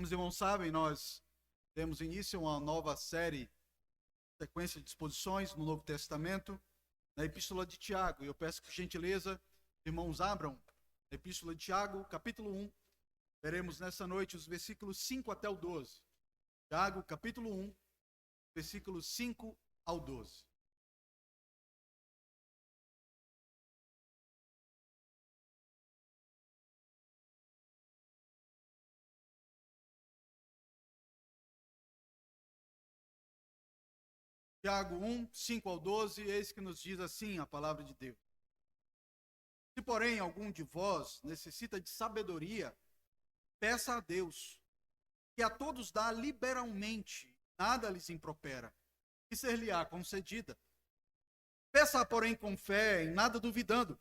Como os irmãos sabem, nós temos início a uma nova série, sequência de exposições no Novo Testamento, na Epístola de Tiago. E eu peço que, por gentileza, os irmãos abram a Epístola de Tiago, capítulo 1. Veremos nessa noite os versículos 5 até o 12. Tiago, capítulo 1, versículos 5 ao 12. Tiago 1, 5 ao 12, eis que nos diz assim a palavra de Deus. Se, porém, algum de vós necessita de sabedoria, peça a Deus, que a todos dá liberalmente, nada lhes impropera, e ser-lhe-á concedida. Peça, porém, com fé, em nada duvidando,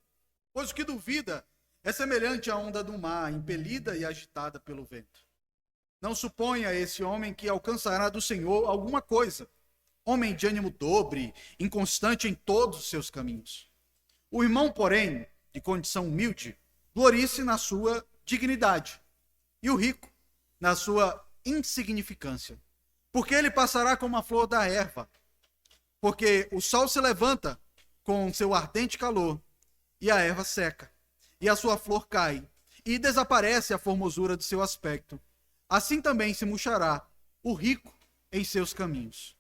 pois o que duvida é semelhante à onda do mar, impelida e agitada pelo vento. Não suponha esse homem que alcançará do Senhor alguma coisa. Homem de ânimo dobre, inconstante em todos os seus caminhos. O irmão, porém, de condição humilde, glorie-se na sua dignidade, e o rico na sua insignificância, porque ele passará como a flor da erva, porque o sol se levanta com seu ardente calor, e a erva seca, e a sua flor cai, e desaparece a formosura do seu aspecto. Assim também se murchará o rico em seus caminhos.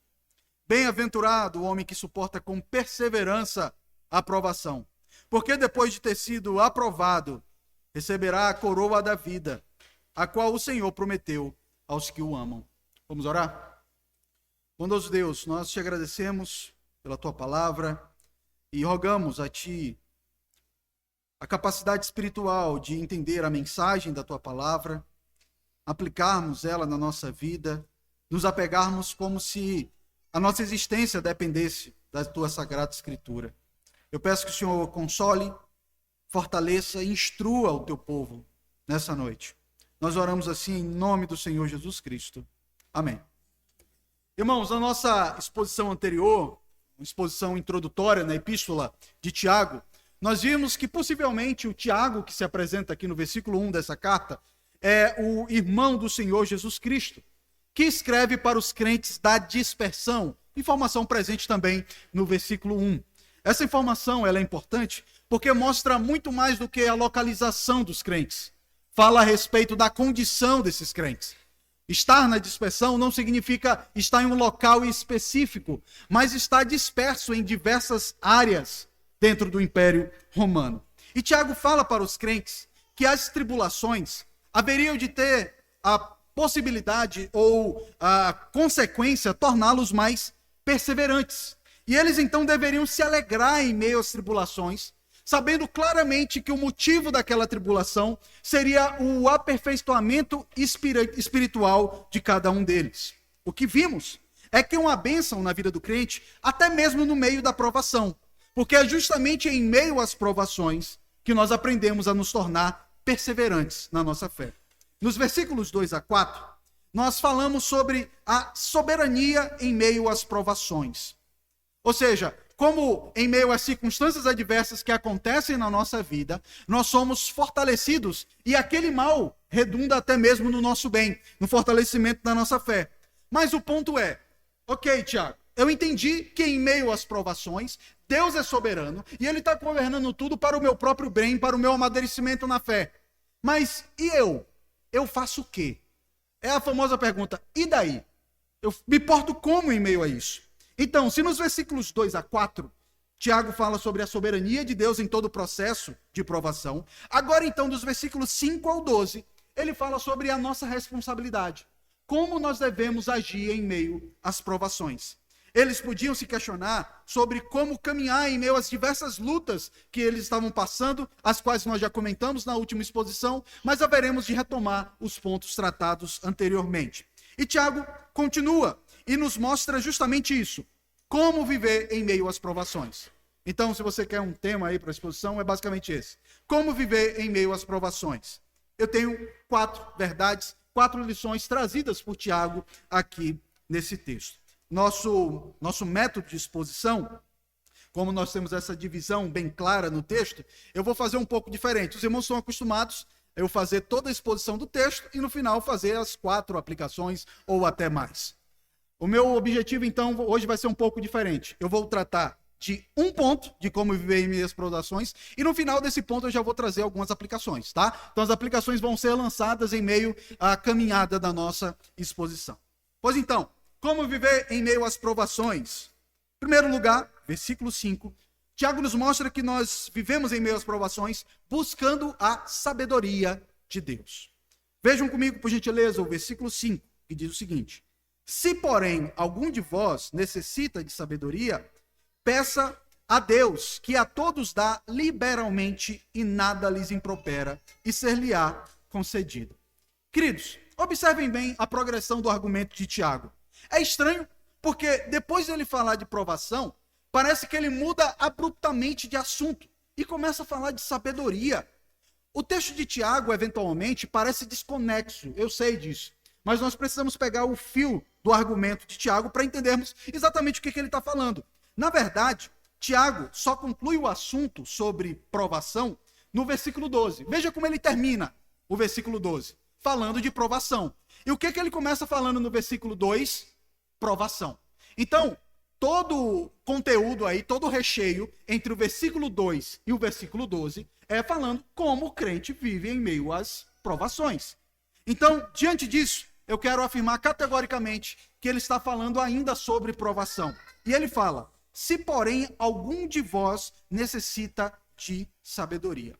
Bem-aventurado o homem que suporta com perseverança a aprovação, porque depois de ter sido aprovado, receberá a coroa da vida, a qual o Senhor prometeu aos que o amam. Vamos orar? Bondoso Deus, nós te agradecemos pela tua palavra e rogamos a ti a capacidade espiritual de entender a mensagem da tua palavra, aplicarmos ela na nossa vida, nos apegarmos como se a nossa existência dependesse da tua sagrada escritura. Eu peço que o Senhor console, fortaleça e instrua o teu povo nessa noite. Nós oramos assim em nome do Senhor Jesus Cristo. Amém. Irmãos, na nossa exposição anterior, uma exposição introdutória na Epístola de Tiago, nós vimos que possivelmente o Tiago, que se apresenta aqui no versículo 1 dessa carta, é o irmão do Senhor Jesus Cristo, que escreve para os crentes da dispersão, informação presente também no versículo 1. Essa informação ela é importante porque mostra muito mais do que a localização dos crentes. Fala a respeito da condição desses crentes. Estar na dispersão não significa estar em um local específico, mas estar disperso em diversas áreas dentro do Império Romano. E Tiago fala para os crentes que as tribulações haveriam de ter a possibilidade ou a consequência torná-los mais perseverantes. E eles então deveriam se alegrar em meio às tribulações, sabendo claramente que o motivo daquela tribulação seria o aperfeiçoamento espiritual de cada um deles. O que vimos é que uma bênção na vida do crente, até mesmo no meio da provação, porque é justamente em meio às provações que nós aprendemos a nos tornar perseverantes na nossa fé. Nos versículos 2 a 4, nós falamos sobre a soberania em meio às provações. Ou seja, como em meio às circunstâncias adversas que acontecem na nossa vida, nós somos fortalecidos e aquele mal redunda até mesmo no nosso bem, no fortalecimento da nossa fé. Mas o ponto é, ok, Tiago, eu entendi que em meio às provações, Deus é soberano e Ele está governando tudo para o meu próprio bem, para o meu amadurecimento na fé. Mas e eu? Eu faço o quê? É a famosa pergunta, e daí? Eu me porto como em meio a isso? Então, se nos versículos 2 a 4, Tiago fala sobre a soberania de Deus em todo o processo de provação, agora então, dos versículos 5 ao 12, ele fala sobre a nossa responsabilidade. Como nós devemos agir em meio às provações. Eles podiam se questionar sobre como caminhar em meio às diversas lutas que eles estavam passando, as quais nós já comentamos na última exposição, mas haveremos de retomar os pontos tratados anteriormente. E Tiago continua e nos mostra justamente isso, como viver em meio às provações. Então, se você quer um tema aí para a exposição, é basicamente esse. Como viver em meio às provações. Eu tenho 4 verdades, 4 lições trazidas por Tiago aqui nesse texto. Nosso método de exposição, como nós temos essa divisão bem clara no texto, eu vou fazer um pouco diferente. Os irmãos estão acostumados eu fazer toda a exposição do texto e no final fazer as 4 aplicações ou até mais. O meu objetivo, então, hoje vai ser um pouco diferente. Eu vou tratar de um ponto de como viver em minhas provações e no final desse ponto eu já vou trazer algumas aplicações, tá? Então as aplicações vão ser lançadas em meio à caminhada da nossa exposição. Pois então, como viver em meio às provações? Em primeiro lugar, versículo 5, Tiago nos mostra que nós vivemos em meio às provações buscando a sabedoria de Deus. Vejam comigo, por gentileza, o versículo 5, que diz o seguinte: se, porém, algum de vós necessita de sabedoria, peça a Deus, que a todos dá liberalmente e nada lhes impropera, e ser-lhe-á concedido. Queridos, observem bem a progressão do argumento de Tiago. É estranho, porque depois de ele falar de provação, parece que ele muda abruptamente de assunto e começa a falar de sabedoria. O texto de Tiago, eventualmente, parece desconexo, eu sei disso. Mas nós precisamos pegar o fio do argumento de Tiago para entendermos exatamente o que ele está falando. Na verdade, Tiago só conclui o assunto sobre provação no versículo 12. Veja como ele termina o versículo 12, falando de provação. E o que ele começa falando no versículo 2? Provação. Então, todo o conteúdo aí, todo o recheio entre o versículo 2 e o versículo 12 é falando como o crente vive em meio às provações. Então, diante disso, eu quero afirmar categoricamente que ele está falando ainda sobre provação. E ele fala: se, porém, algum de vós necessita de sabedoria.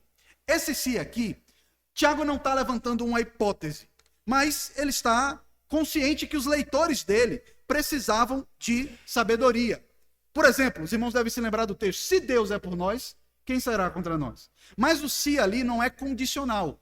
Esse se aqui, Tiago não está levantando uma hipótese, mas ele está consciente que os leitores dele precisavam de sabedoria. Por exemplo, os irmãos devem se lembrar do texto: se Deus é por nós, quem será contra nós? Mas o se ali não é condicional.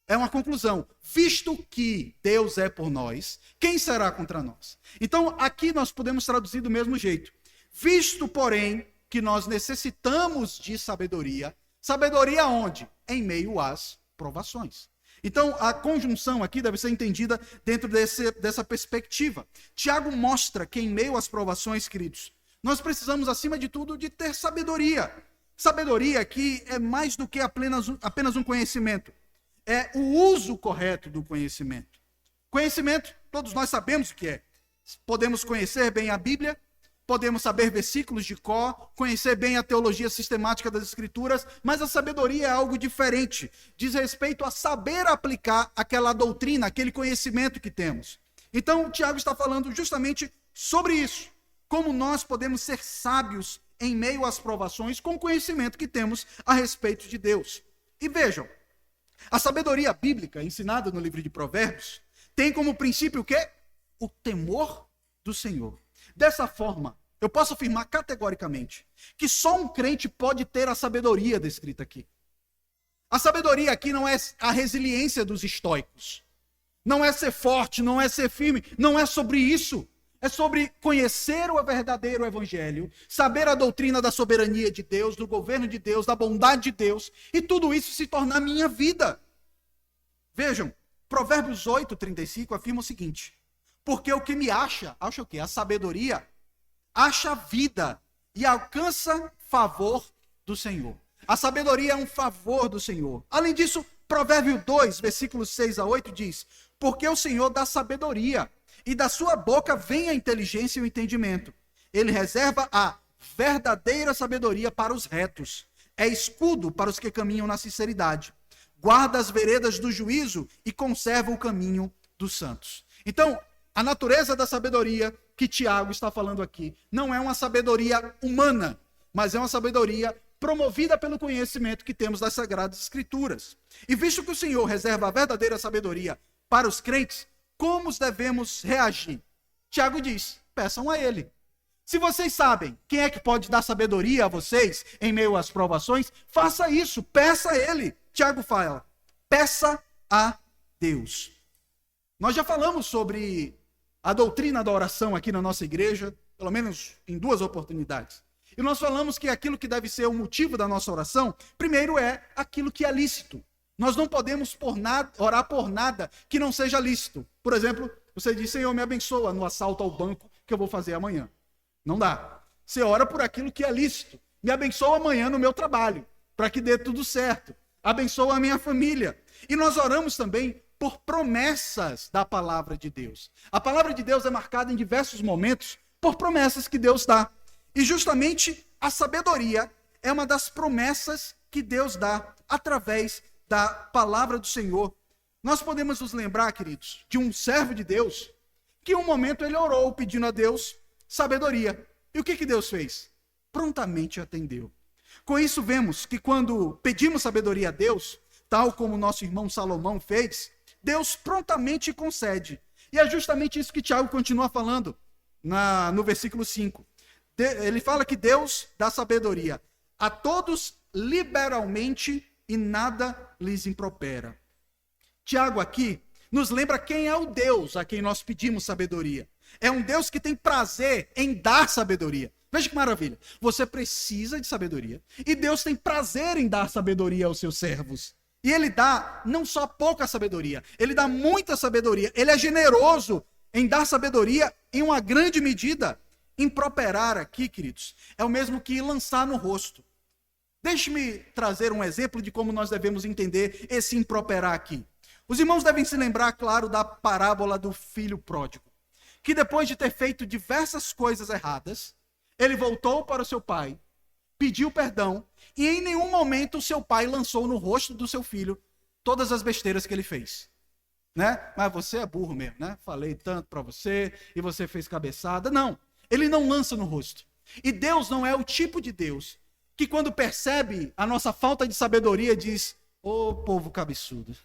É uma conclusão. Visto que Deus é por nós, quem será contra nós? Então, aqui nós podemos traduzir do mesmo jeito. Visto, porém, que nós necessitamos de sabedoria, sabedoria onde? Em meio às provações. Então, a conjunção aqui deve ser entendida dentro dessa perspectiva. Tiago mostra que em meio às provações, queridos, nós precisamos, acima de tudo, de ter sabedoria. Sabedoria aqui é mais do que apenas um conhecimento. É o uso correto do conhecimento. Conhecimento, todos nós sabemos o que é. Podemos conhecer bem a Bíblia, podemos saber versículos de cor, conhecer bem a teologia sistemática das Escrituras, mas a sabedoria é algo diferente. Diz respeito a saber aplicar aquela doutrina, aquele conhecimento que temos. Então, Tiago está falando justamente sobre isso. Como nós podemos ser sábios em meio às provações com o conhecimento que temos a respeito de Deus. E vejam, a sabedoria bíblica ensinada no livro de Provérbios tem como princípio o quê? O temor do Senhor. Dessa forma, eu posso afirmar categoricamente que só um crente pode ter a sabedoria descrita aqui. A sabedoria aqui não é a resiliência dos estoicos. Não é ser forte, não é ser firme, não é sobre isso. É sobre conhecer o verdadeiro evangelho, saber a doutrina da soberania de Deus, do governo de Deus, da bondade de Deus, e tudo isso se tornar minha vida. Vejam, Provérbios 8:35 afirma o seguinte: porque o que me acha o quê? A sabedoria, acha vida e alcança favor do Senhor. A sabedoria é um favor do Senhor. Além disso, Provérbio 2, versículos 6-8 diz: porque o Senhor dá sabedoria, e da sua boca vem a inteligência e o entendimento. Ele reserva a verdadeira sabedoria para os retos. É escudo para os que caminham na sinceridade. Guarda as veredas do juízo e conserva o caminho dos santos. Então, a natureza da sabedoria que Tiago está falando aqui não é uma sabedoria humana, mas é uma sabedoria promovida pelo conhecimento que temos das Sagradas Escrituras. E visto que o Senhor reserva a verdadeira sabedoria para os crentes, como devemos reagir? Tiago diz: peçam a ele. Se vocês sabem quem é que pode dar sabedoria a vocês em meio às provações, faça isso, peça a ele. Tiago fala: peça a Deus. Nós já falamos sobre a doutrina da oração aqui na nossa igreja, pelo menos em 2 oportunidades. E nós falamos que aquilo que deve ser o motivo da nossa oração, primeiro é aquilo que é lícito. Nós não podemos orar por nada que não seja lícito. Por exemplo, você diz: Senhor, me abençoa no assalto ao banco que eu vou fazer amanhã. Não dá. Você ora por aquilo que é lícito. Me abençoa amanhã no meu trabalho, para que dê tudo certo. abençoa a minha família. E nós oramos também por promessas da palavra de Deus. A palavra de Deus é marcada em diversos momentos por promessas que Deus dá. E justamente a sabedoria é uma das promessas que Deus dá através da palavra do Senhor. Nós podemos nos lembrar, queridos, de um servo de Deus, que em um momento ele orou pedindo a Deus sabedoria. E o que Deus fez? Prontamente atendeu. Com isso vemos que quando pedimos sabedoria a Deus, tal como nosso irmão Salomão fez, Deus prontamente concede. E é justamente isso que Tiago continua falando no versículo 5. Ele fala que Deus dá sabedoria a todos liberalmente e nada lhes impropera. Tiago aqui nos lembra quem é o Deus a quem nós pedimos sabedoria. É um Deus que tem prazer em dar sabedoria. Veja que maravilha. Você precisa de sabedoria. E Deus tem prazer em dar sabedoria aos seus servos. E ele dá não só pouca sabedoria, ele dá muita sabedoria. Ele é generoso em dar sabedoria em uma grande medida. Improperar aqui, queridos, é o mesmo que lançar no rosto. Deixe-me trazer um exemplo de como nós devemos entender esse improperar aqui. Os irmãos devem se lembrar, claro, da parábola do filho pródigo, que depois de ter feito diversas coisas erradas, ele voltou para o seu pai, pediu perdão, e em nenhum momento o seu pai lançou no rosto do seu filho todas as besteiras que ele fez. Né? Mas você é burro mesmo, né? Falei tanto para você, e você fez cabeçada. Não, ele não lança no rosto. E Deus não é o tipo de Deus que quando percebe a nossa falta de sabedoria diz: ô povo cabeçudo,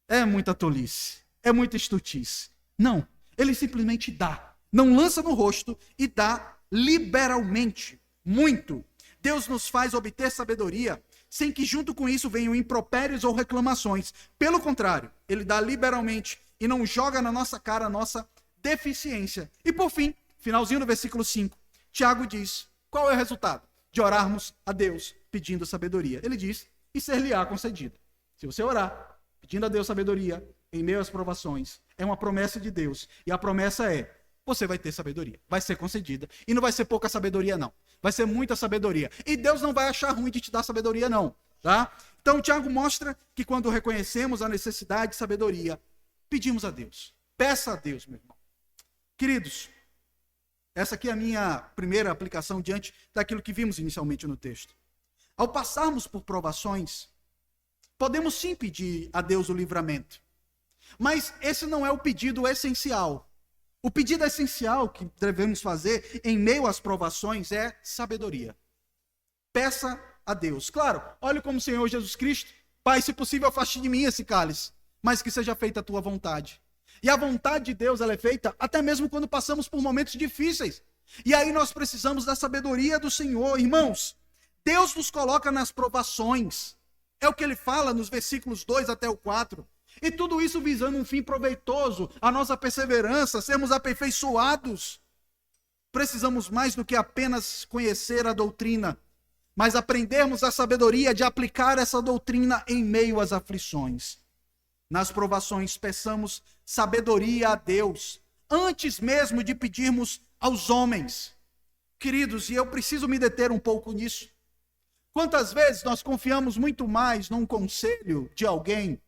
é muita tolice, é muita estutice. Não, ele simplesmente dá, não lança no rosto e dá liberalmente, muito. Deus nos faz obter sabedoria sem que junto com isso venham impropérios ou reclamações. Pelo contrário, ele dá liberalmente e não joga na nossa cara a nossa deficiência. E por fim, finalzinho do versículo 5, Tiago diz: qual é o resultado de orarmos a Deus pedindo sabedoria? Ele diz: e ser-lhe-á concedido. Se você orar pedindo a Deus sabedoria em meio às provações, é uma promessa de Deus. E a promessa é: você vai ter sabedoria, vai ser concedida. E não vai ser pouca sabedoria, não. Vai ser muita sabedoria. E Deus não vai achar ruim de te dar sabedoria, não. Tá? Então, o Tiago mostra que quando reconhecemos a necessidade de sabedoria, pedimos a Deus. Peça a Deus, meu irmão. Queridos, essa aqui é a minha primeira aplicação diante daquilo que vimos inicialmente no texto. Ao passarmos por provações, podemos sim pedir a Deus o livramento. Mas esse não é o pedido essencial. O pedido essencial que devemos fazer em meio às provações é sabedoria. Peça a Deus. Claro, olhe como o Senhor Jesus Cristo: Pai, se possível, afaste de mim esse cálice, mas que seja feita a tua vontade. E a vontade de Deus, ela é feita até mesmo quando passamos por momentos difíceis. E aí nós precisamos da sabedoria do Senhor. Irmãos, Deus nos coloca nas provações. É o que ele fala nos versículos 2 até o 4. E tudo isso visando um fim proveitoso, a nossa perseverança, sermos aperfeiçoados. Precisamos mais do que apenas conhecer a doutrina, mas aprendermos a sabedoria de aplicar essa doutrina em meio às aflições. Nas provações, peçamos sabedoria a Deus, antes mesmo de pedirmos aos homens. Queridos, e eu preciso me deter um pouco nisso. Quantas vezes nós confiamos muito mais num conselho de alguém,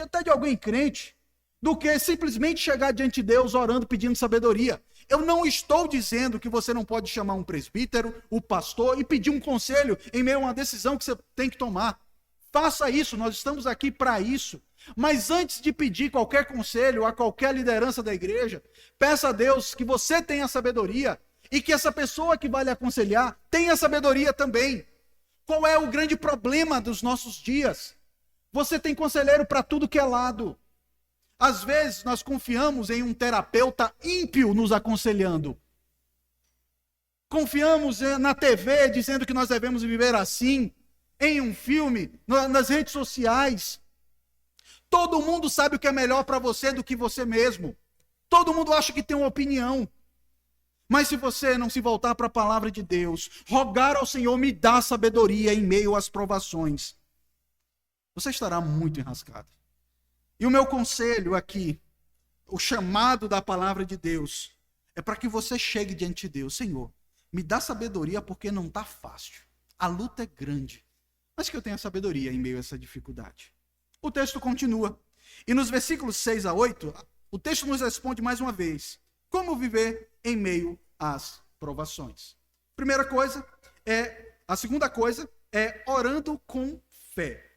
até de alguém crente, do que simplesmente chegar diante de Deus orando, pedindo sabedoria. Eu não estou dizendo que você não pode chamar um presbítero, o pastor, e pedir um conselho em meio a uma decisão que você tem que tomar. Faça isso, nós estamos aqui para isso. Mas antes de pedir qualquer conselho a qualquer liderança da igreja, peça a Deus que você tenha sabedoria e que essa pessoa que vai lhe aconselhar tenha sabedoria também. Qual é o grande problema dos nossos dias? Você tem conselheiro para tudo que é lado. Às vezes nós confiamos em um terapeuta ímpio nos aconselhando. Confiamos na TV dizendo que nós devemos viver assim, em um filme, nas redes sociais. Todo mundo sabe o que é melhor para você do que você mesmo. Todo mundo acha que tem uma opinião. Mas se você não se voltar para a palavra de Deus, rogar ao Senhor, me dá sabedoria em meio às provações, você estará muito enrascado. E o meu conselho aqui, o chamado da palavra de Deus, é para que você chegue diante de Deus: Senhor, me dá sabedoria porque não está fácil. A luta é grande. mas que eu tenha sabedoria em meio a essa dificuldade. O texto continua. E nos versículos 6 a 8, o texto nos responde mais uma vez: como viver em meio às provações. A segunda coisa é orando com fé.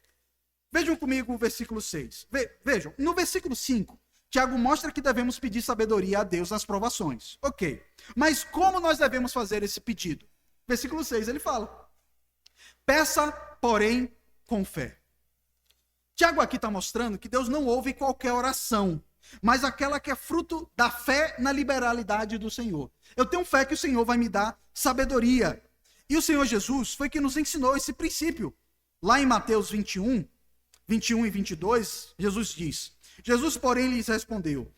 Vejam comigo o versículo 6. Vejam, no versículo 5, Tiago mostra que devemos pedir sabedoria a Deus nas provações. Ok. Mas como nós devemos fazer esse pedido? Versículo 6, ele fala: peça, porém, com fé. Tiago aqui está mostrando que Deus não ouve qualquer oração, mas aquela que é fruto da fé na liberalidade do Senhor. Eu tenho fé que o Senhor vai me dar sabedoria. E o Senhor Jesus foi que nos ensinou esse princípio. Lá em Mateus 21 e 22, Jesus diz: Jesus, porém, lhes respondeu: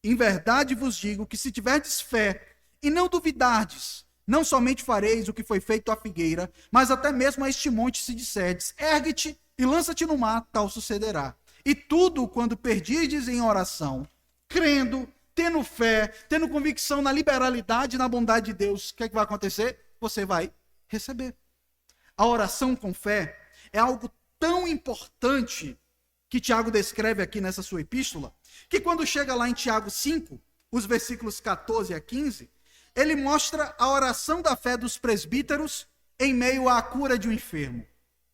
em verdade vos digo que se tiverdes fé e não duvidardes, não somente fareis o que foi feito à figueira, mas até mesmo a este monte se disserdes: ergue-te e lança-te no mar, tal sucederá. E tudo quando perdides em oração, crendo, tendo fé, tendo convicção na liberalidade e na bondade de Deus, o que é que vai acontecer? Você vai receber. A oração com fé é algo tão importante que Tiago descreve aqui nessa sua epístola, que quando chega lá em Tiago 5, os versículos 14 a 15, ele mostra a oração da fé dos presbíteros em meio à cura de um enfermo.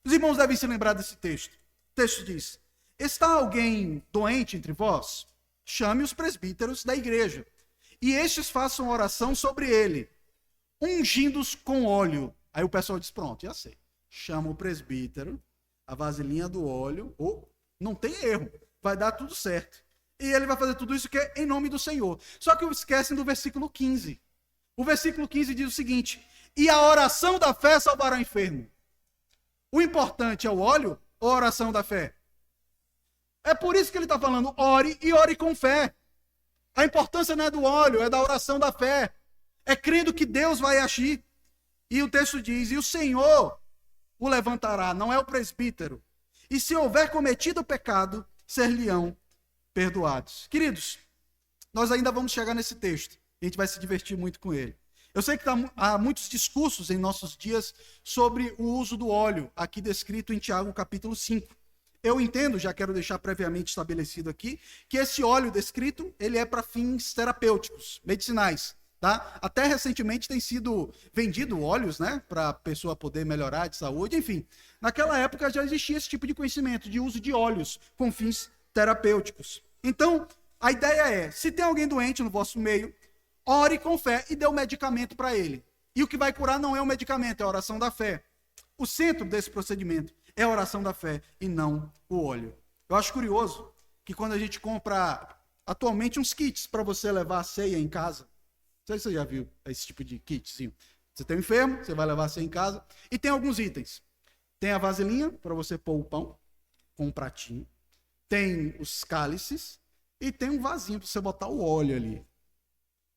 Os irmãos devem se lembrar desse texto. O texto diz: está alguém doente entre vós? Chame os presbíteros da igreja, e estes façam oração sobre ele, ungindo-os com óleo. Aí o pessoal diz: pronto, já sei. Chama o presbítero, a vasilhinha do óleo, não tem erro, vai dar tudo certo. E ele vai fazer tudo isso que é em nome do Senhor. Só que esquecem do versículo 15. O versículo 15 diz o seguinte: e a oração da fé salvará o enfermo. O importante é o óleo ou a oração da fé? É por isso que ele está falando: ore e ore com fé. A importância não é do óleo, é da oração da fé. É crendo que Deus vai agir. E o texto diz: e o Senhor o levantará, não é o presbítero. E se houver cometido pecado, ser-lhe-ão perdoados. Queridos, nós ainda vamos chegar nesse texto. A gente vai se divertir muito com ele. Eu sei que há muitos discursos em nossos dias sobre o uso do óleo, aqui descrito em Tiago capítulo 5. Eu entendo, já quero deixar previamente estabelecido aqui, que esse óleo descrito, ele é para fins terapêuticos, medicinais. Tá? Até recentemente tem sido vendido óleos, né, para a pessoa poder melhorar de saúde, enfim. Naquela época já existia esse tipo de conhecimento, de uso de óleos com fins terapêuticos. Então, a ideia é: se tem alguém doente no vosso meio, ore com fé e dê o medicamento para ele. E o que vai curar não é o medicamento, é a oração da fé. O centro desse procedimento é a oração da fé e não o óleo. Eu acho curioso que quando a gente compra atualmente uns kits para você levar a ceia em casa, não sei se você já viu esse tipo de kitzinho. Você tem um enfermo, você vai levar a ceia em casa, e tem alguns itens. Tem a vasilhinha para você pôr o pão, com um pratinho. Tem os cálices e tem um vasinho para você botar o óleo ali.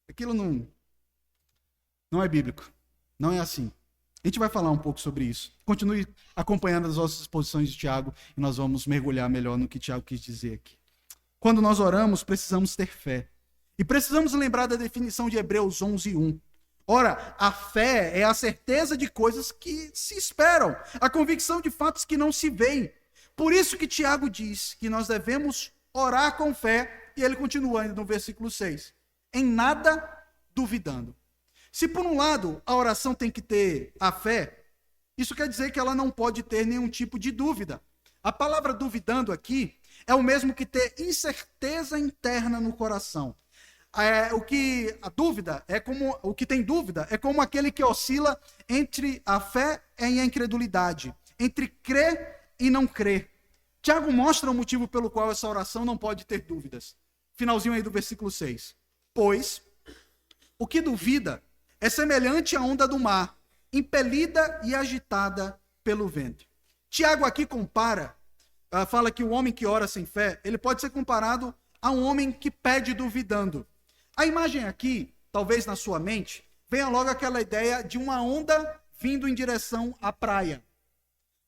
Aquilo não é bíblico. Não é assim. A gente vai falar um pouco sobre isso. Continue acompanhando as nossas exposições de Tiago e nós vamos mergulhar melhor no que Tiago quis dizer aqui. Quando nós oramos, precisamos ter fé. E precisamos lembrar da definição de Hebreus 11:1. Ora, a fé é a certeza de coisas que se esperam, a convicção de fatos que não se veem. Por isso que Tiago diz que nós devemos orar com fé, e ele continua ainda no versículo 6. Em nada duvidando. Se por um lado a oração tem que ter a fé, isso quer dizer que ela não pode ter nenhum tipo de dúvida. A palavra duvidando aqui é o mesmo que ter incerteza interna no coração. O que tem dúvida é como aquele que oscila entre a fé e a incredulidade, entre crer e não crer. Tiago mostra o motivo pelo qual essa oração não pode ter dúvidas. Finalzinho aí do versículo 6. Pois o que duvida é semelhante à onda do mar, impelida e agitada pelo vento. Tiago aqui fala que o homem que ora sem fé, ele pode ser comparado a um homem que pede duvidando. A imagem aqui, talvez na sua mente, venha logo aquela ideia de uma onda vindo em direção à praia.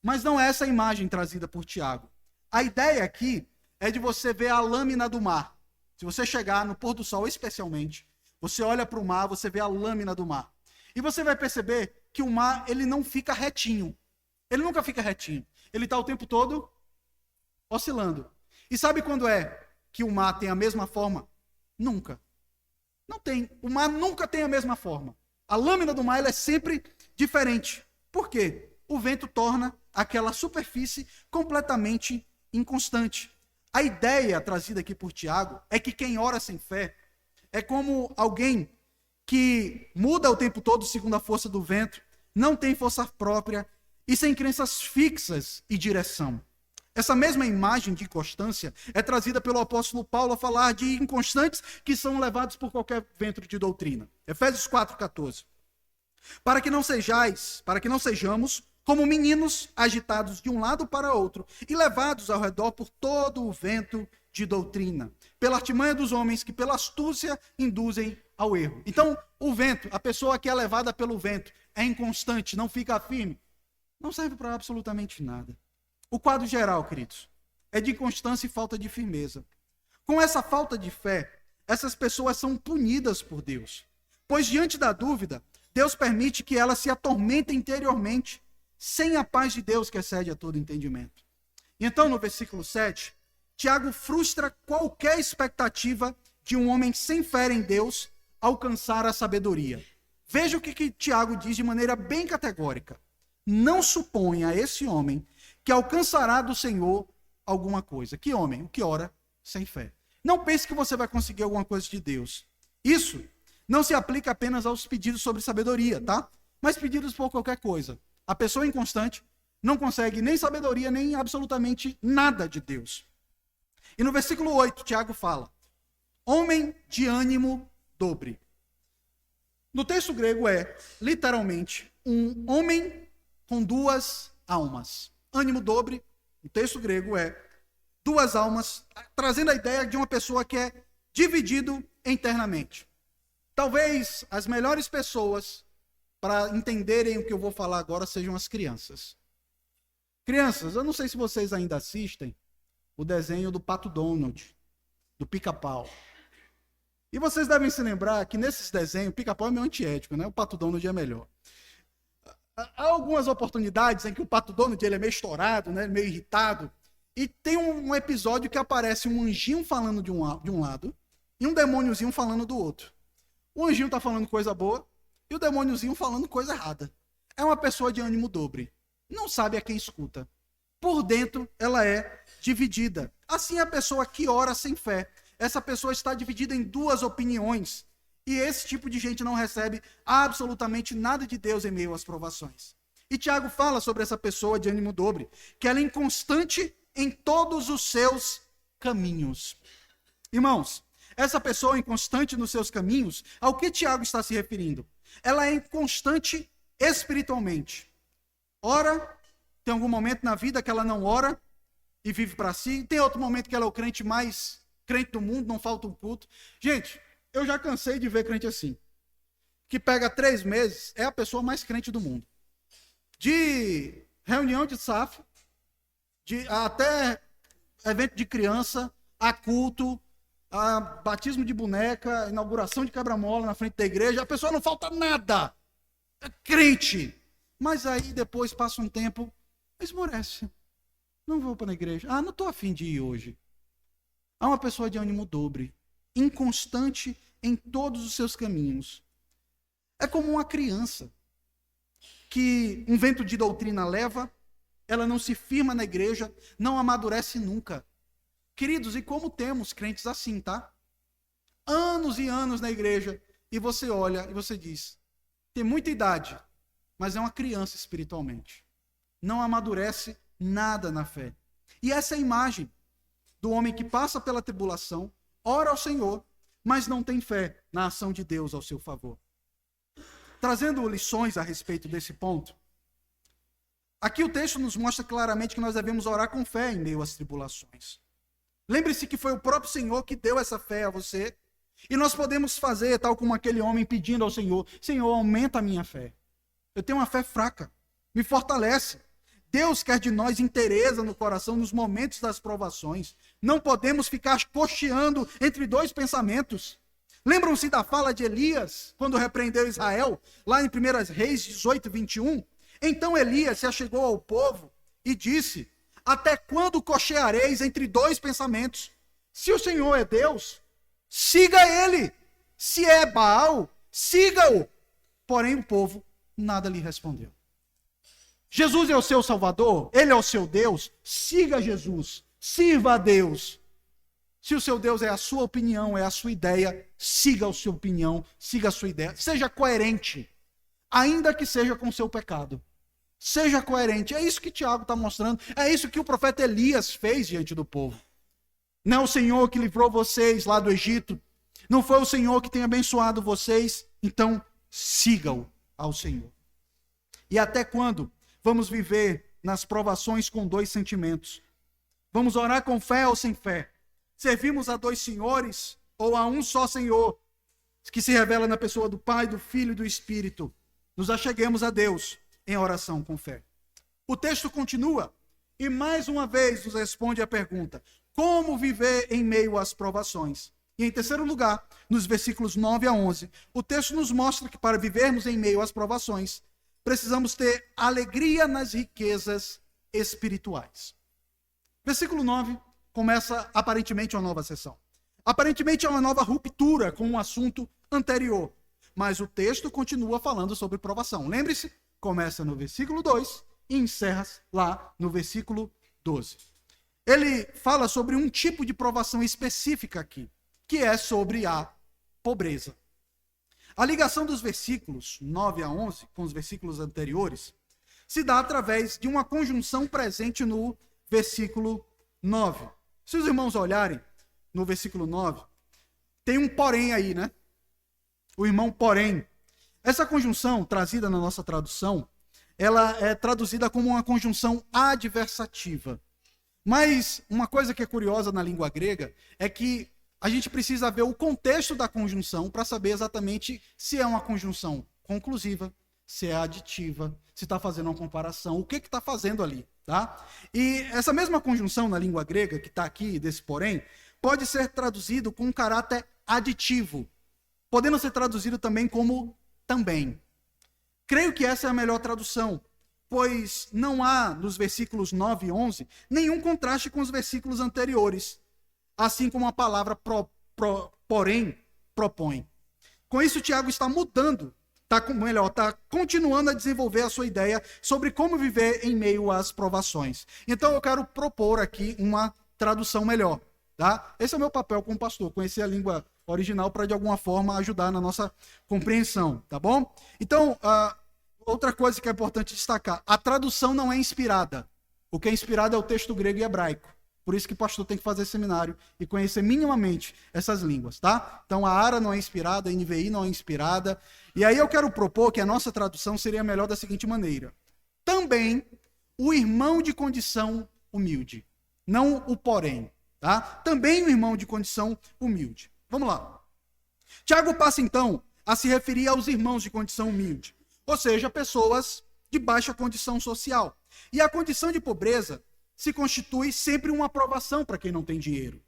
Mas não é essa a imagem trazida por Tiago. A ideia aqui é de você ver a lâmina do mar. Se você chegar no pôr do sol especialmente, você olha para o mar, você vê a lâmina do mar. E você vai perceber que o mar, ele não fica retinho. Ele nunca fica retinho. Ele está o tempo todo oscilando. E sabe quando é que o mar tem a mesma forma? Nunca. Não tem. O mar nunca tem a mesma forma. A lâmina do mar ela é sempre diferente. Por quê? O vento torna aquela superfície completamente inconstante. A ideia trazida aqui por Tiago é que quem ora sem fé é como alguém que muda o tempo todo segundo a força do vento, não tem força própria e sem crenças fixas e direção. Essa mesma imagem de inconstância é trazida pelo apóstolo Paulo a falar de inconstantes que são levados por qualquer vento de doutrina. Efésios 4,14. Para que não sejamos como meninos agitados de um lado para outro e levados ao redor por todo o vento de doutrina, pela artimanha dos homens que pela astúcia induzem ao erro. Então, o vento, a pessoa que é levada pelo vento, é inconstante, não fica firme, não serve para absolutamente nada. O quadro geral, queridos, é de inconstância e falta de firmeza. Com essa falta de fé, essas pessoas são punidas por Deus, pois diante da dúvida, Deus permite que elas se atormentem interiormente, sem a paz de Deus que excede a todo entendimento. E então, no versículo 7, Tiago frustra qualquer expectativa de um homem sem fé em Deus alcançar a sabedoria. Veja o que Tiago diz de maneira bem categórica. Não suponha esse homem que alcançará do Senhor alguma coisa. Que homem? O que ora sem fé. Não pense que você vai conseguir alguma coisa de Deus. Isso não se aplica apenas aos pedidos sobre sabedoria, tá? Mas pedidos por qualquer coisa. A pessoa inconstante não consegue nem sabedoria, nem absolutamente nada de Deus. E no versículo 8, Tiago fala, homem de ânimo dobre. No texto grego é, literalmente, um homem com duas almas. Ânimo dobre, no texto grego é duas almas, trazendo a ideia de uma pessoa que é dividido internamente. Talvez as melhores pessoas para entenderem o que eu vou falar agora sejam as crianças. Crianças, eu não sei se vocês ainda assistem o desenho do Pato Donald, do Pica-Pau. E vocês devem se lembrar que nesses desenhos, o Pica-Pau é meio antiético, né? O Pato Donald é melhor. Há algumas oportunidades em que o Pato Donald ele é meio estourado, né? Meio irritado. E tem um episódio que aparece um anjinho falando de um lado e um demôniozinho falando do outro. O anjinho está falando coisa boa e o demôniozinho falando coisa errada. É uma pessoa de ânimo dobre. Não sabe a quem escuta. Por dentro, ela é dividida. Assim, a pessoa que ora sem fé. Essa pessoa está dividida em duas opiniões. E esse tipo de gente não recebe absolutamente nada de Deus em meio às provações. E Tiago fala sobre essa pessoa de ânimo dobre, que ela é inconstante em todos os seus caminhos. Irmãos, essa pessoa inconstante nos seus caminhos, ao que Tiago está se referindo? Ela é inconstante espiritualmente. Ora, tem algum momento na vida que ela não ora e vive para si. Tem outro momento que ela é o crente mais crente do mundo, não falta um culto. Gente, eu já cansei de ver crente assim. Que pega 3 meses, é a pessoa mais crente do mundo. De reunião de SAF, até evento de criança, a culto, a batismo de boneca, inauguração de quebra-mola na frente da igreja, a pessoa não falta nada. É crente. Mas aí depois passa um tempo, esmorece. Não vou para a igreja. Não estou afim de ir hoje. Há uma pessoa de ânimo dobre, inconstante em todos os seus caminhos. É como uma criança que um vento de doutrina leva, ela não se firma na igreja, não amadurece nunca. Queridos, e como temos crentes assim, tá? Anos e anos na igreja, e você olha e você diz, tem muita idade, mas é uma criança espiritualmente. Não amadurece nada na fé. E essa é a imagem do homem que passa pela tribulação, ora ao Senhor, mas não tem fé na ação de Deus ao seu favor. Trazendo lições a respeito desse ponto, aqui o texto nos mostra claramente que nós devemos orar com fé em meio às tribulações. Lembre-se que foi o próprio Senhor que deu essa fé a você, e nós podemos fazer tal como aquele homem pedindo ao Senhor, Senhor, aumenta a minha fé. Eu tenho uma fé fraca, me fortalece. Deus quer de nós inteireza no coração nos momentos das provações. Não podemos ficar cocheando entre dois pensamentos. Lembram-se da fala de Elias, quando repreendeu Israel, lá em 1 Reis 18, 21? Então Elias se achegou ao povo e disse: até quando cocheareis entre dois pensamentos? Se o Senhor é Deus, siga ele. Se é Baal, siga-o. Porém o povo nada lhe respondeu. Jesus é o seu Salvador, ele é o seu Deus, siga Jesus, sirva a Deus. Se o seu Deus é a sua opinião, é a sua ideia, siga a sua opinião, siga a sua ideia. Seja coerente, ainda que seja com o seu pecado. Seja coerente. É isso que Tiago está mostrando. É isso que o profeta Elias fez diante do povo. Não é o Senhor que livrou vocês lá do Egito. Não foi o Senhor que tem abençoado vocês. Então, sigam ao Senhor. E até quando vamos viver nas provações com dois sentimentos? Vamos orar com fé ou sem fé? Servimos a dois senhores ou a um só Senhor, que se revela na pessoa do Pai, do Filho e do Espírito? Nos acheguemos a Deus em oração com fé. O texto continua e mais uma vez nos responde a pergunta: como viver em meio às provações? E em terceiro lugar, nos versículos 9 a 11, o texto nos mostra que para vivermos em meio às provações, precisamos ter alegria nas riquezas espirituais. Versículo 9 começa aparentemente uma nova sessão. Aparentemente é uma nova ruptura com um assunto anterior. Mas o texto continua falando sobre provação. Lembre-se, começa no versículo 2 e encerra lá no versículo 12. Ele fala sobre um tipo de provação específica aqui, que é sobre a pobreza. A ligação dos versículos 9 a 11 com os versículos anteriores se dá através de uma conjunção presente no versículo 9. Se os irmãos olharem no versículo 9, tem um porém aí, né? O irmão porém. Essa conjunção, trazida na nossa tradução, ela é traduzida como uma conjunção adversativa. Mas uma coisa que é curiosa na língua grega é que a gente precisa ver o contexto da conjunção para saber exatamente se é uma conjunção conclusiva, se é aditiva, se está fazendo uma comparação, o que está fazendo ali, tá? E essa mesma conjunção na língua grega, que está aqui, desse porém, pode ser traduzido com um caráter aditivo, podendo ser traduzido também como também. Creio que essa é a melhor tradução, pois não há, nos versículos 9 e 11, nenhum contraste com os versículos anteriores, assim como a palavra porém propõe. Com isso, Tiago está mudando, está continuando a desenvolver a sua ideia sobre como viver em meio às provações. Então, eu quero propor aqui uma tradução melhor. Tá? Esse é o meu papel como pastor, conhecer a língua original para, de alguma forma, ajudar na nossa compreensão, tá bom? Então, outra coisa que é importante destacar, a tradução não é inspirada. O que é inspirado é o texto grego e hebraico. Por isso que o pastor tem que fazer seminário e conhecer minimamente essas línguas, tá? Então, a ARA não é inspirada, a NVI não é inspirada. E aí eu quero propor que a nossa tradução seria melhor da seguinte maneira. Também o irmão de condição humilde, não o porém. Tá? Também um irmão de condição humilde. Vamos lá. Tiago passa, então, a se referir aos irmãos de condição humilde, ou seja, pessoas de baixa condição social. E a condição de pobreza se constitui sempre uma aprovação para quem não tem dinheiro.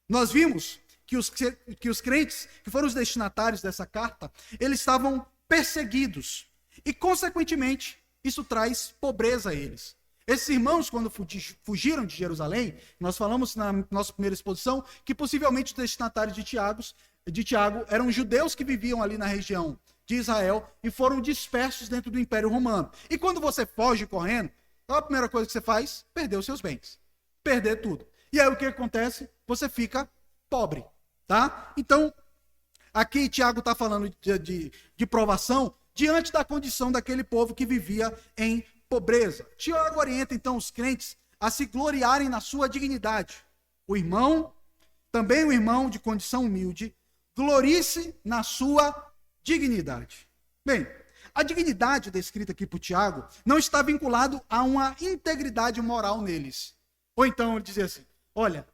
Nós vimos que os crentes, que foram os destinatários dessa carta, eles estavam perseguidos. E, consequentemente, isso traz pobreza a eles. Esses irmãos, quando fugiram de Jerusalém, nós falamos na nossa primeira exposição que possivelmente os destinatários de Tiago eram judeus que viviam ali na região de Israel e foram dispersos dentro do Império Romano. E quando você foge correndo, a primeira coisa que você faz? Perder os seus bens. Perder tudo. E aí o que acontece? Você fica pobre. Tá? Então, aqui Tiago está falando de provação diante da condição daquele povo que vivia em pobreza. Tiago orienta então os crentes a se gloriarem na sua dignidade. O irmão, também o irmão de condição humilde, glorie-se na sua dignidade. Bem, a dignidade descrita aqui por Tiago não está vinculado a uma integridade moral neles. Ou então ele dizia assim, olha,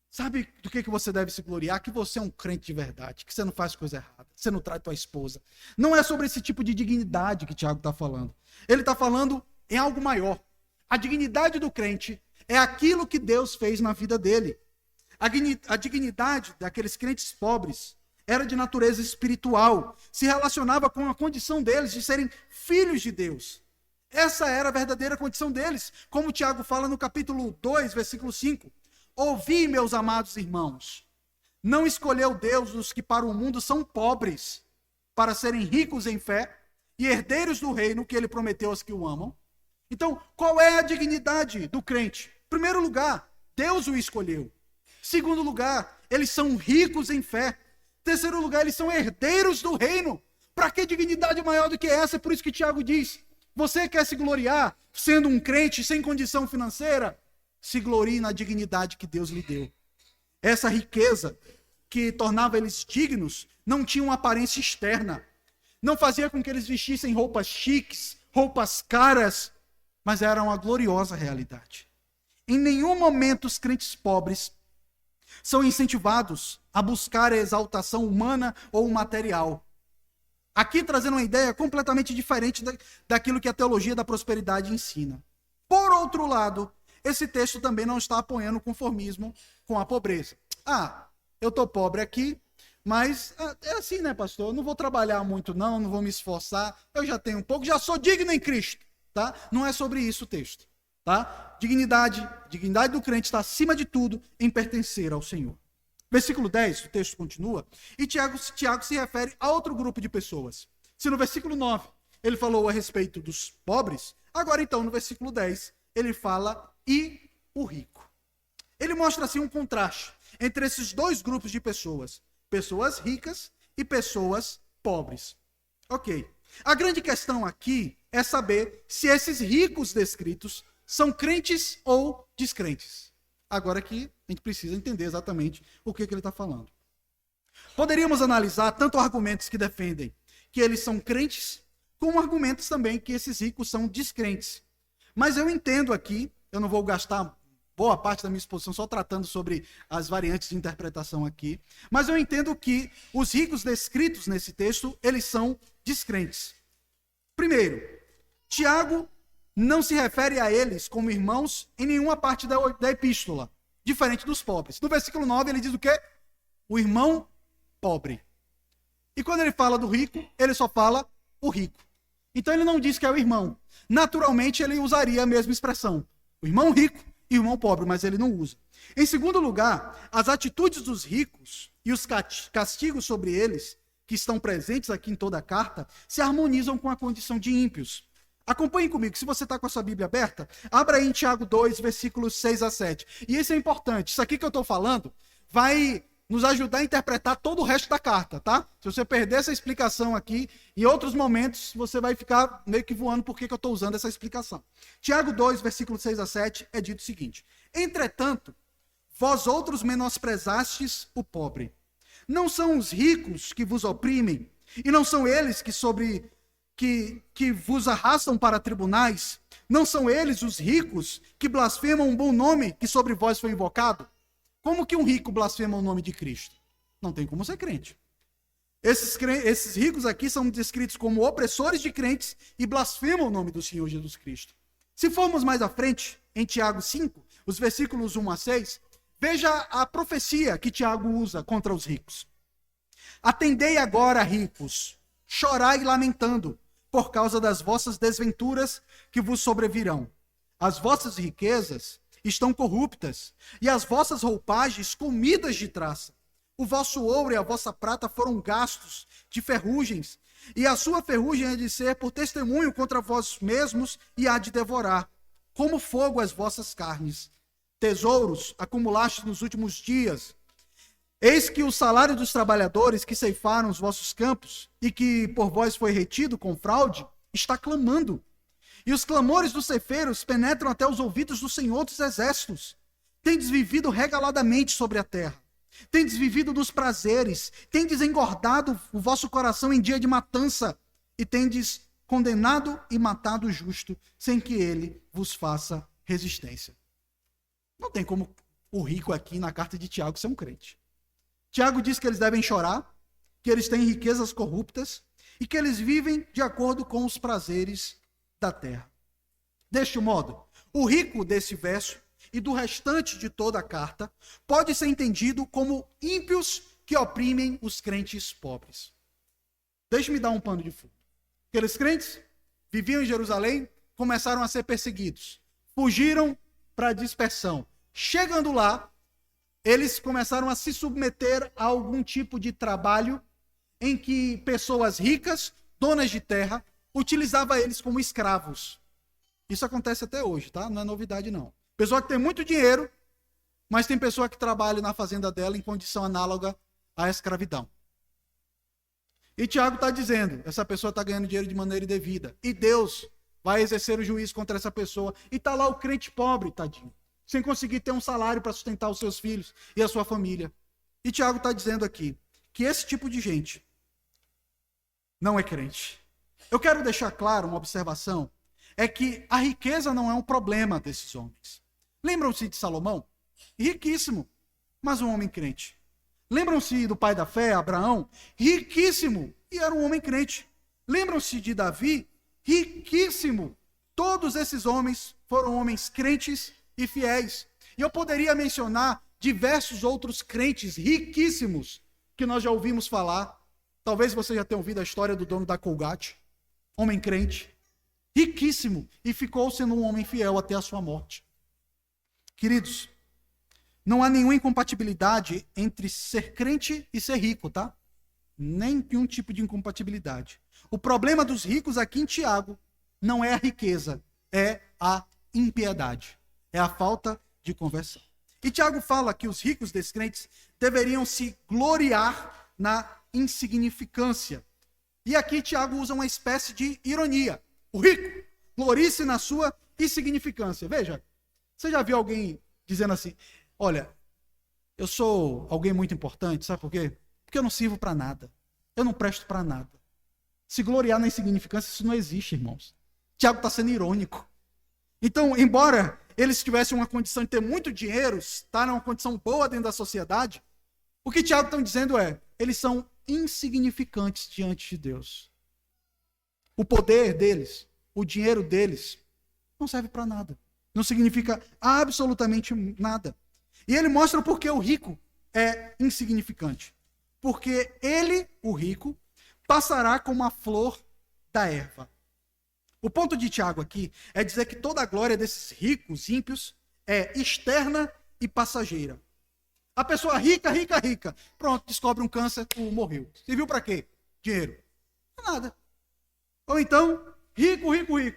sabe do que você deve se gloriar? Que você é um crente de verdade, que você não faz coisa errada, você não trai tua esposa. Não é sobre esse tipo de dignidade que Tiago está falando. Ele está falando em algo maior. A dignidade do crente é aquilo que Deus fez na vida dele. A dignidade daqueles crentes pobres era de natureza espiritual, se relacionava com a condição deles de serem filhos de Deus. Essa era a verdadeira condição deles. Como Tiago fala no capítulo 2, versículo 5. Ouvi, meus amados irmãos, não escolheu Deus os que para o mundo são pobres, para serem ricos em fé e herdeiros do reino que ele prometeu aos que o amam. Então, qual é a dignidade do crente? Em primeiro lugar, Deus o escolheu. Segundo lugar, eles são ricos em fé. Terceiro lugar, eles são herdeiros do reino. Para que dignidade maior do que essa? É por isso que Tiago diz: você quer se gloriar sendo um crente sem condição financeira? Se glorie na dignidade que Deus lhe deu. Essa riqueza que tornava eles dignos não tinha uma aparência externa. Não fazia com que eles vestissem roupas chiques, roupas caras, mas era uma gloriosa realidade. Em nenhum momento os crentes pobres são incentivados a buscar a exaltação humana ou material. Aqui trazendo uma ideia completamente diferente daquilo que a teologia da prosperidade ensina. Por outro lado, esse texto também não está apoiando o conformismo com a pobreza. Eu estou pobre aqui, mas é assim, né, pastor? Eu não vou trabalhar muito não vou me esforçar, eu já tenho um pouco, já sou digno em Cristo, tá? Não é sobre isso o texto, tá? Dignidade do crente está acima de tudo em pertencer ao Senhor. Versículo 10, o texto continua, e Tiago se refere a outro grupo de pessoas. Se no versículo 9 ele falou a respeito dos pobres, agora então no versículo 10 ele fala e o rico. Ele mostra assim um contraste entre esses dois grupos de pessoas, pessoas ricas e pessoas pobres. Ok. A grande questão aqui é saber se esses ricos descritos são crentes ou descrentes. Agora aqui a gente precisa entender exatamente o que ele está falando. Poderíamos analisar tanto argumentos que defendem que eles são crentes, como argumentos também que esses ricos são descrentes. Mas eu entendo aqui, eu não vou gastar boa parte da minha exposição só tratando sobre as variantes de interpretação aqui, mas eu entendo que os ricos descritos nesse texto, eles são descrentes. Primeiro, Tiago não se refere a eles como irmãos em nenhuma parte da epístola, diferente dos pobres. No versículo 9 ele diz o quê? O irmão pobre. E quando ele fala do rico, ele só fala o rico. Então ele não diz que é o irmão. Naturalmente ele usaria a mesma expressão. O irmão rico e o irmão pobre, mas ele não usa. Em segundo lugar, as atitudes dos ricos e os castigos sobre eles, que estão presentes aqui em toda a carta, se harmonizam com a condição de ímpios. Acompanhe comigo, se você está com a sua Bíblia aberta, abra aí em Tiago 2, versículos 6 a 7. E isso é importante, isso aqui que eu estou falando vai nos ajudar a interpretar todo o resto da carta, tá? Se você perder essa explicação aqui, em outros momentos você vai ficar meio que voando porque eu estou usando essa explicação. Tiago 2, versículos 6 a 7, é dito o seguinte: entretanto, vós outros menosprezastes o pobre. Não são os ricos que vos oprimem, e não são eles que vos arrastam para tribunais? Não são eles os ricos que blasfemam um bom nome que sobre vós foi invocado? Como que um rico blasfema o nome de Cristo? Não tem como ser crente. Esses ricos aqui são descritos como opressores de crentes e blasfemam o nome do Senhor Jesus Cristo. Se formos mais à frente, em Tiago 5, os versículos 1 a 6, veja a profecia que Tiago usa contra os ricos. Atendei agora, ricos, chorai lamentando, por causa das vossas desventuras que vos sobrevirão. As vossas riquezas estão corruptas, e as vossas roupagens comidas de traça. O vosso ouro e a vossa prata foram gastos de ferrugens, e a sua ferrugem há de ser por testemunho contra vós mesmos e há de devorar, como fogo as vossas carnes. Tesouros acumulastes nos últimos dias. Eis que o salário dos trabalhadores que ceifaram os vossos campos e que por vós foi retido com fraude, está clamando. E os clamores dos ceifeiros penetram até os ouvidos do Senhor dos Exércitos. Tendes vivido regaladamente sobre a terra. Tendes vivido dos prazeres. Tendes engordado o vosso coração em dia de matança. E tendes condenado e matado o justo, sem que ele vos faça resistência. Não tem como o rico aqui na carta de Tiago ser um crente. Tiago diz que eles devem chorar, que eles têm riquezas corruptas e que eles vivem de acordo com os prazeres da terra. Deste modo, o rico desse verso e do restante de toda a carta pode ser entendido como ímpios que oprimem os crentes pobres. Deixe-me dar um pano de fundo. Aqueles crentes viviam em Jerusalém, começaram a ser perseguidos. Fugiram para a dispersão. Chegando lá, eles começaram a se submeter a algum tipo de trabalho em que pessoas ricas, donas de terra, utilizavam eles como escravos. Isso acontece até hoje, tá? Não é novidade, não. Pessoa que tem muito dinheiro, mas tem pessoa que trabalha na fazenda dela em condição análoga à escravidão. E Tiago está dizendo, essa pessoa está ganhando dinheiro de maneira indevida. E Deus vai exercer o juízo contra essa pessoa. E está lá o crente pobre, tadinho, sem conseguir ter um salário para sustentar os seus filhos e a sua família. E Tiago está dizendo aqui que esse tipo de gente não é crente. Eu quero deixar claro uma observação, é que a riqueza não é um problema desses homens. Lembram-se de Salomão? Riquíssimo, mas um homem crente. Lembram-se do pai da fé, Abraão? Riquíssimo, e era um homem crente. Lembram-se de Davi? Riquíssimo. Todos esses homens foram homens crentes e fiéis. E eu poderia mencionar diversos outros crentes riquíssimos que nós já ouvimos falar. Talvez você já tenha ouvido a história do dono da Colgate, homem crente, riquíssimo, e ficou sendo um homem fiel até a sua morte. Queridos, não há nenhuma incompatibilidade entre ser crente e ser rico, tá? Nenhum tipo de incompatibilidade. O problema dos ricos aqui em Tiago não é a riqueza, é a impiedade, é a falta de conversão. E Tiago fala que os ricos descrentes deveriam se gloriar na insignificância. E aqui Tiago usa uma espécie de ironia. O rico glorie-se na sua insignificância. Veja, você já viu alguém dizendo assim, olha, eu sou alguém muito importante, sabe por quê? Porque eu não sirvo para nada. Eu não presto para nada. Se gloriar na insignificância, isso não existe, irmãos. Tiago está sendo irônico. Então, embora eles tivessem uma condição de ter muito dinheiro, estar numa condição boa dentro da sociedade, o que Tiago está dizendo é, eles são insignificantes diante de Deus. O poder deles, o dinheiro deles, não serve para nada. Não significa absolutamente nada. E ele mostra por que o rico é insignificante. Porque ele, o rico, passará como a flor da erva. O ponto de Tiago aqui é dizer que toda a glória desses ricos, ímpios, é externa e passageira. A pessoa rica, pronto, descobre um câncer, morreu. Serviu para quê? Dinheiro. Não é nada. Ou então, rico,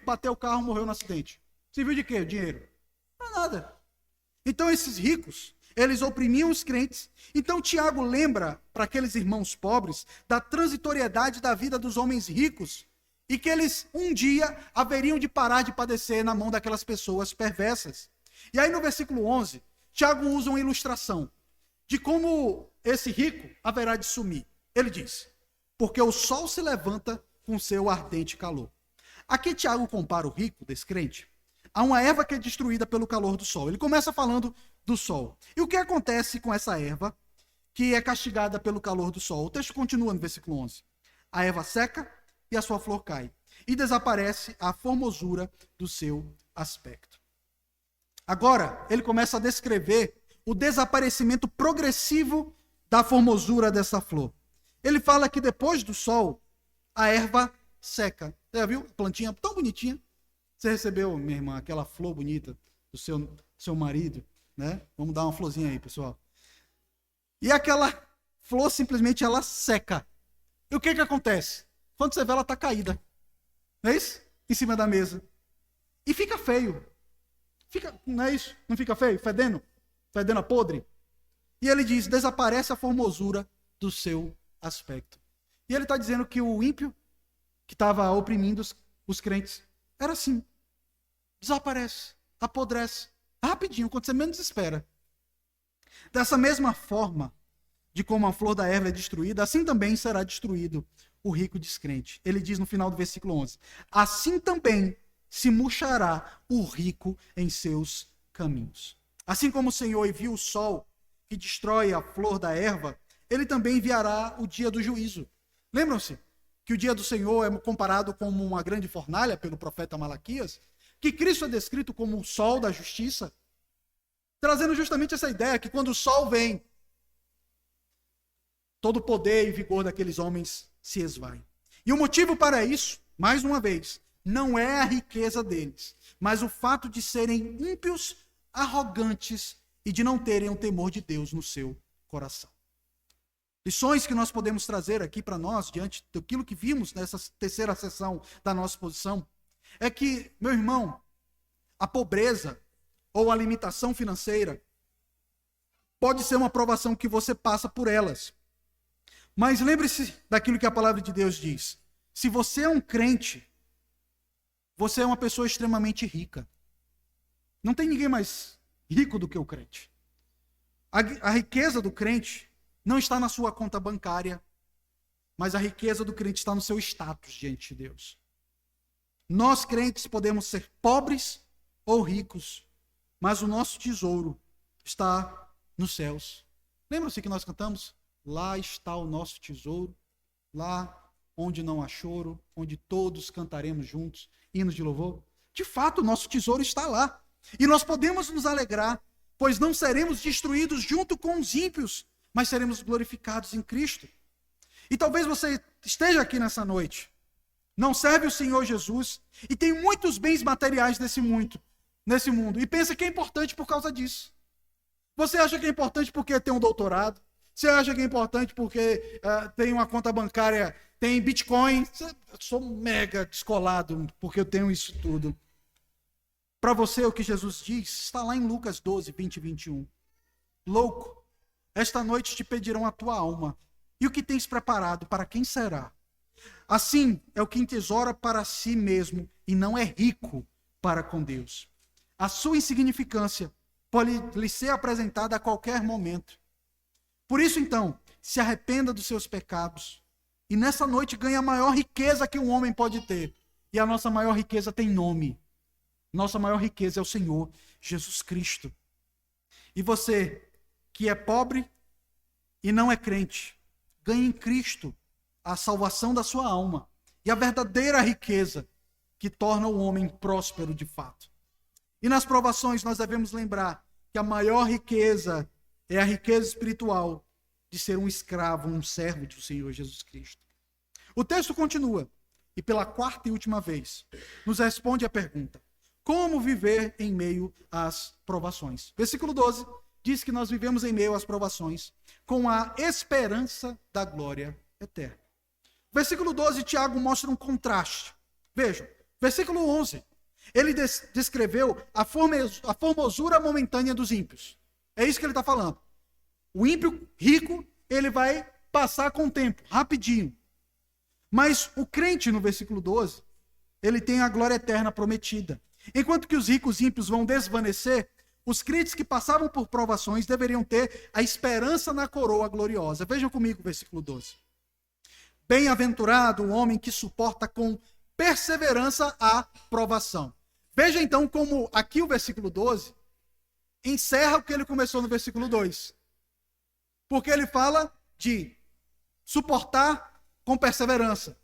bateu o carro, morreu no acidente. Serviu de quê? Dinheiro. Não é nada. Então esses ricos, eles oprimiam os crentes. Então Tiago lembra para aqueles irmãos pobres da transitoriedade da vida dos homens ricos e que eles um dia haveriam de parar de padecer na mão daquelas pessoas perversas. E aí no versículo 11, Tiago usa uma ilustração de como esse rico haverá de sumir. Ele diz, porque o sol se levanta com seu ardente calor. Aqui Tiago compara o rico, descrente, a uma erva que é destruída pelo calor do sol. Ele começa falando do sol. E o que acontece com essa erva que é castigada pelo calor do sol? O texto continua no versículo 11. A erva seca e a sua flor cai. E desaparece a formosura do seu aspecto. Agora, ele começa a descrever o desaparecimento progressivo da formosura dessa flor. Ele fala que depois do sol, a erva seca. Você já viu? Plantinha tão bonitinha. Você recebeu, minha irmã, aquela flor bonita do seu marido, né? Vamos dar uma florzinha aí, pessoal. E aquela flor simplesmente ela seca. E o que acontece? Quando você vê, ela está caída. Não é isso? Em cima da mesa. E fica feio. Não é isso? Não fica feio? Fedendo a podre. E ele diz, desaparece a formosura do seu aspecto. E ele está dizendo que o ímpio, que estava oprimindo os crentes, era assim. Desaparece, apodrece, rapidinho, quando você menos espera. Dessa mesma forma, de como a flor da erva é destruída, assim também será destruído o rico descrente. Ele diz no final do versículo 11, assim também se murchará o rico em seus caminhos. Assim como o Senhor envia o sol que destrói a flor da erva, ele também enviará o dia do juízo. Lembram-se que o dia do Senhor é comparado como uma grande fornalha pelo profeta Malaquias? Que Cristo é descrito como o sol da justiça? Trazendo justamente essa ideia que quando o sol vem, todo o poder e vigor daqueles homens se esvai. E o motivo para isso, mais uma vez, não é a riqueza deles, mas o fato de serem ímpios, arrogantes e de não terem o temor de Deus no seu coração. Lições que nós podemos trazer aqui para nós, diante daquilo que vimos nessa terceira sessão da nossa exposição, é que, meu irmão, a pobreza ou a limitação financeira pode ser uma provação que você passa por elas. Mas lembre-se daquilo que a palavra de Deus diz. Se você é um crente, você é uma pessoa extremamente rica. Não tem ninguém mais rico do que o crente. A riqueza do crente não está na sua conta bancária, mas a riqueza do crente está no seu status diante de Deus. Nós, crentes, podemos ser pobres ou ricos, mas o nosso tesouro está nos céus. Lembra-se que nós cantamos? Lá está o nosso tesouro, lá onde não há choro, onde todos cantaremos juntos, hinos de louvor. De fato, o nosso tesouro está lá. E nós podemos nos alegrar, pois não seremos destruídos junto com os ímpios, mas seremos glorificados em Cristo. E talvez você esteja aqui nessa noite, não serve o Senhor Jesus, e tem muitos bens materiais nesse mundo, e pensa que é importante por causa disso. Você acha que é importante porque tem um doutorado? Você acha que é importante porque tem uma conta bancária, tem Bitcoin? Eu sou mega descolado porque eu tenho isso tudo. Para você, o que Jesus diz está lá em Lucas 12, 20 e 21. Louco, esta noite te pedirão a tua alma, e o que tens preparado, para quem será? Assim é o que entesoura para si mesmo e não é rico para com Deus. A sua insignificância pode lhe ser apresentada a qualquer momento. Por isso, então, se arrependa dos seus pecados e nessa noite ganhe a maior riqueza que um homem pode ter. E a nossa maior riqueza tem nome. Nossa maior riqueza é o Senhor Jesus Cristo. E você, que é pobre e não é crente, ganhe em Cristo a salvação da sua alma e a verdadeira riqueza que torna o homem próspero de fato. E nas provações nós devemos lembrar que a maior riqueza é a riqueza espiritual de ser um escravo, um servo do Senhor Jesus Cristo. O texto continua e pela quarta e última vez nos responde a pergunta: como viver em meio às provações? Versículo 12 diz que nós vivemos em meio às provações com a esperança da glória eterna. Versículo 12, Tiago mostra um contraste. Vejam, versículo 11, ele descreveu a formosura momentânea dos ímpios. É isso que ele está falando. O ímpio rico, ele vai passar com o tempo, rapidinho. Mas o crente, no versículo 12, ele tem a glória eterna prometida. Enquanto que os ricos ímpios vão desvanecer, os crentes que passavam por provações deveriam ter a esperança na coroa gloriosa. Vejam comigo o versículo 12. Bem-aventurado o homem que suporta com perseverança a provação. Veja então como aqui o versículo 12 encerra o que ele começou no versículo 2. Porque ele fala de suportar com perseverança,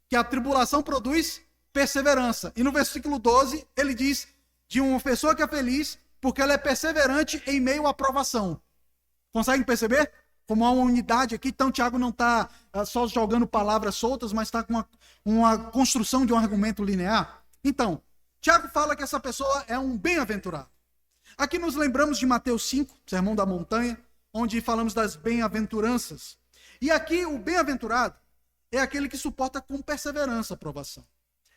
que a tribulação produz perseverança. E no versículo 12 ele diz de uma pessoa que é feliz porque ela é perseverante em meio à provação. Conseguem perceber? Como há uma unidade aqui, então Tiago não está só jogando palavras soltas, mas está com uma construção de um argumento linear. Então, Tiago fala que essa pessoa é um bem-aventurado. Aqui nos lembramos de Mateus 5, Sermão da Montanha, onde falamos das bem-aventuranças. E aqui o bem-aventurado é aquele que suporta com perseverança a provação.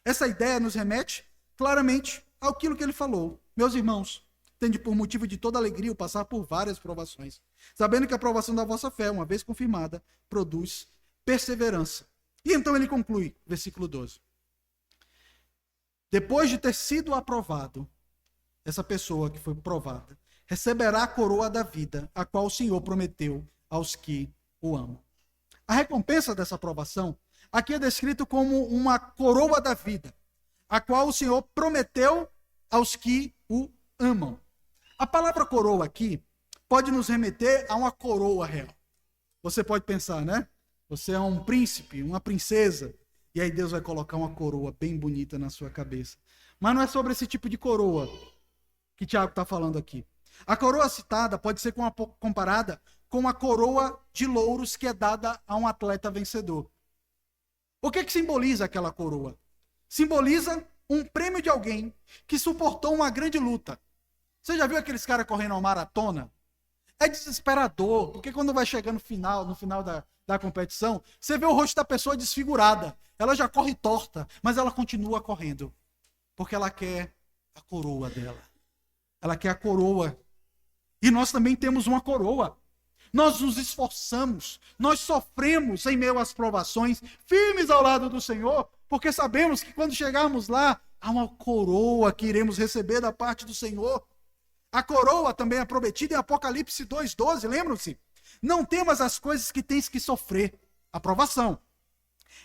Essa ideia nos remete claramente àquilo que ele falou. Meus irmãos, tende por motivo de toda alegria o passar por várias provações, sabendo que a provação da vossa fé, uma vez confirmada, produz perseverança. E então ele conclui, versículo 12. Depois de ter sido aprovado, essa pessoa que foi provada, receberá a coroa da vida, a qual o Senhor prometeu aos que o amam. A recompensa dessa aprovação aqui é descrito como uma coroa da vida, a qual o Senhor prometeu aos que o amam. A palavra coroa aqui pode nos remeter a uma coroa real. Você pode pensar, né? Você é um príncipe, uma princesa, e aí Deus vai colocar uma coroa bem bonita na sua cabeça. Mas não é sobre esse tipo de coroa que Tiago está falando aqui. A coroa citada pode ser comparada com a coroa de louros que é dada a um atleta vencedor. O que simboliza aquela coroa? Simboliza um prêmio de alguém que suportou uma grande luta. Você já viu aqueles caras correndo uma maratona? É desesperador, porque quando vai chegando no final da competição, você vê o rosto da pessoa desfigurada. Ela já corre torta, mas ela continua correndo, porque ela quer a coroa dela. Ela quer a coroa. E nós também temos uma coroa. Nós nos esforçamos, nós sofremos em meio às provações, firmes ao lado do Senhor, porque sabemos que quando chegarmos lá, há uma coroa que iremos receber da parte do Senhor. A coroa também é prometida em Apocalipse 2:12, lembram-se? Não temas as coisas que tens que sofrer. Aprovação.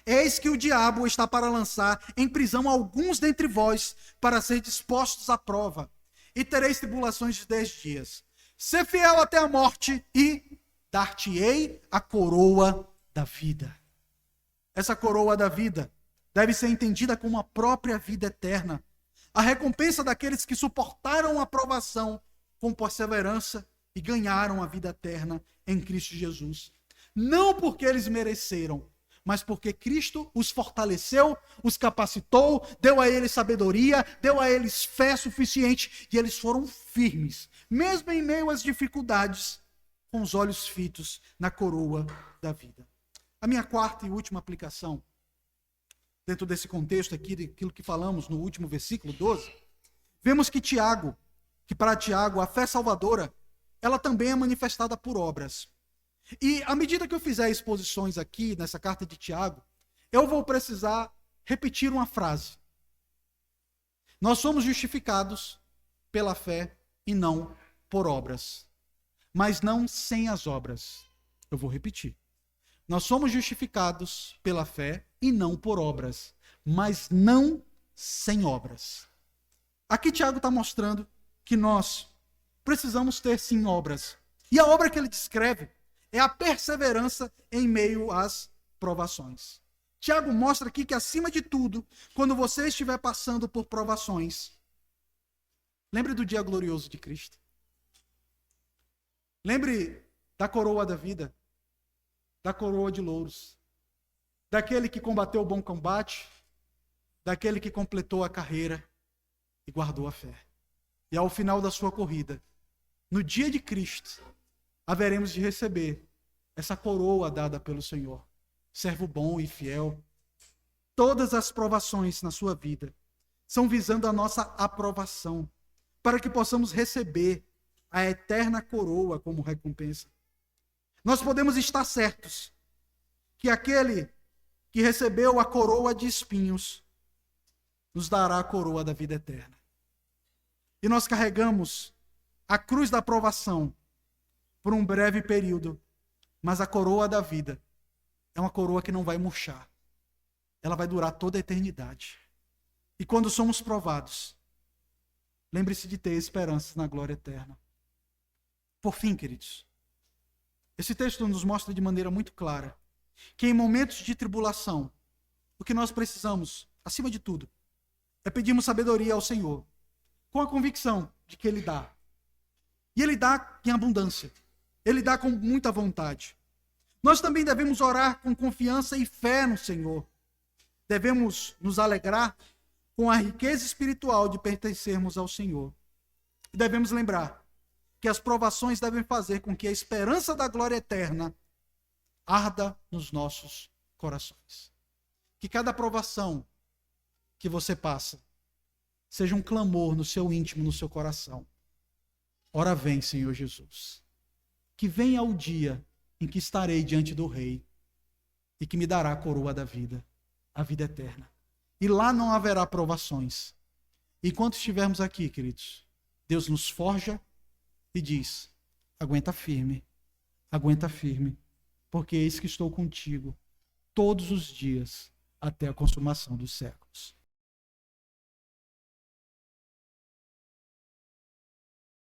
Eis que o diabo está para lançar em prisão alguns dentre vós, para ser dispostos à prova. E tereis tribulações de 10 dias. Ser fiel até a morte e dar-te-ei a coroa da vida. Essa coroa da vida deve ser entendida como a própria vida eterna. A recompensa daqueles que suportaram a provação com perseverança e ganharam a vida eterna em Cristo Jesus. Não porque eles mereceram, mas porque Cristo os fortaleceu, os capacitou, deu a eles sabedoria, deu a eles fé suficiente, e eles foram firmes, mesmo em meio às dificuldades, com os olhos fitos na coroa da vida. A minha quarta e última aplicação, dentro desse contexto aqui, daquilo que falamos no último versículo 12, vemos que para Tiago, a fé salvadora, ela também é manifestada por obras. E à medida que eu fizer exposições aqui, nessa carta de Tiago, eu vou precisar repetir uma frase. Nós somos justificados pela fé e não por obras. Mas não sem as obras. Eu vou repetir. Nós somos justificados pela fé e não por obras. Mas não sem obras. Aqui Tiago está mostrando que nós precisamos ter sim obras. E a obra que ele descreve é a perseverança em meio às provações. Tiago mostra aqui que, acima de tudo, quando você estiver passando por provações, lembre do dia glorioso de Cristo. Lembre da coroa da vida, da coroa de louros, daquele que combateu o bom combate, daquele que completou a carreira e guardou a fé. E ao final da sua corrida, no dia de Cristo, haveremos de receber essa coroa dada pelo Senhor. Servo bom e fiel. Todas as provações na sua vida são visando a nossa aprovação, para que possamos receber a eterna coroa como recompensa. Nós podemos estar certos que aquele que recebeu a coroa de espinhos nos dará a coroa da vida eterna. E nós carregamos a cruz da aprovação por um breve período, mas a coroa da vida é uma coroa que não vai murchar. Ela vai durar toda a eternidade. E quando somos provados, lembre-se de ter esperança na glória eterna. Por fim, queridos, esse texto nos mostra de maneira muito clara que em momentos de tribulação, o que nós precisamos, acima de tudo, é pedirmos sabedoria ao Senhor, com a convicção de que Ele dá. E Ele dá em abundância. Ele dá com muita vontade. Nós também devemos orar com confiança e fé no Senhor. Devemos nos alegrar com a riqueza espiritual de pertencermos ao Senhor. E devemos lembrar que as provações devem fazer com que a esperança da glória eterna arda nos nossos corações. Que cada provação que você passa seja um clamor no seu íntimo, no seu coração. Ora vem, Senhor Jesus. Que venha o dia em que estarei diante do Rei e que me dará a coroa da vida, a vida eterna. E lá não haverá provações. Enquanto estivermos aqui, queridos, Deus nos forja e diz: aguenta firme, porque eis que estou contigo todos os dias até a consumação dos séculos.